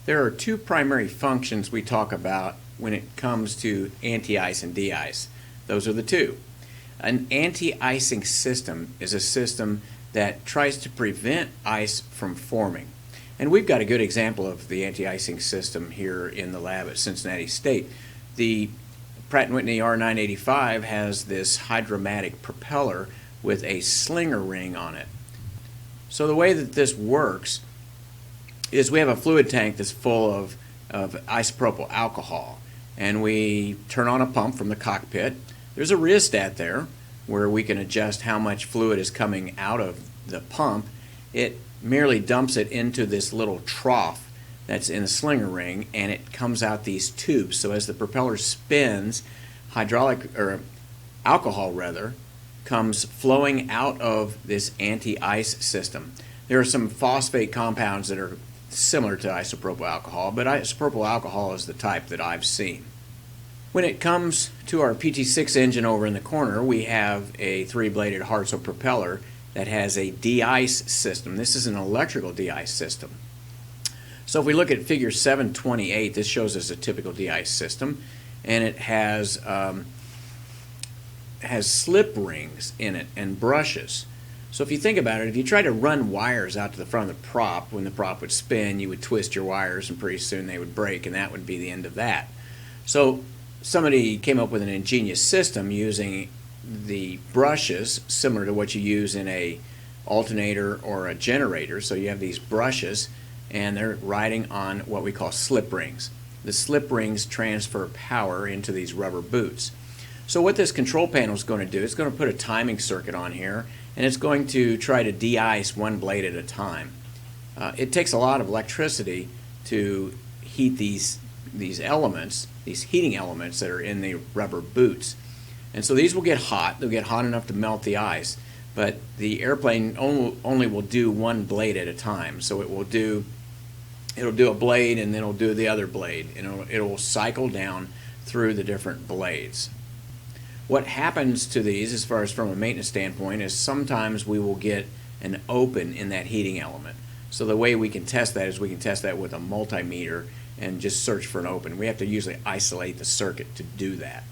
There are two primary functions we talk about when it comes to anti-ice and de-ice. Those are the two. An anti-icing system is a system that tries to prevent ice from forming. And we've got a good example of the anti-icing system here in the lab at Cincinnati State. The Pratt & Whitney R985 has this hydromatic propeller with a slinger ring on it. So the way that this works is we have a fluid tank that's full of isopropyl alcohol, and we turn on a pump from the cockpit. There's a rheostat there where we can adjust how much fluid is coming out of the pump. It merely dumps it into this little trough that's in the slinger ring, and it comes out these tubes. So as the propeller spins, alcohol comes flowing out of this anti-ice system. There are some phosphate compounds that are similar to isopropyl alcohol, but isopropyl alcohol is the type that I've seen. When it comes to our PT6 engine over in the corner, we have a three-bladed Hartzell propeller that has a de-ice system. This is an electrical de-ice system. So if we look at figure 728, this shows us a typical de-ice system, and it has slip rings in it and brushes. So if you think about it, if you try to run wires out to the front of the prop, when the prop would spin, you would twist your wires and pretty soon they would break, and that would be the end of that. So somebody came up with an ingenious system using the brushes similar to what you use in a alternator or a generator. So you have these brushes and they're riding on what we call slip rings. The slip rings transfer power into these rubber boots. So what this control panel is going to do, it's going to put a timing circuit on here, and it's going to try to de-ice one blade at a time. It takes a lot of electricity to heat these elements, these heating elements that are in the rubber boots. And so these will get hot. They'll get hot enough to melt the ice, but the airplane only will do one blade at a time. So it'll do a blade, and then it'll do the other blade, and it will cycle down through the different blades. What happens to these, as far as from a maintenance standpoint, is sometimes we will get an open in that heating element. So the way we can test that is we can test that with a multimeter and just search for an open. We have to usually isolate the circuit to do that.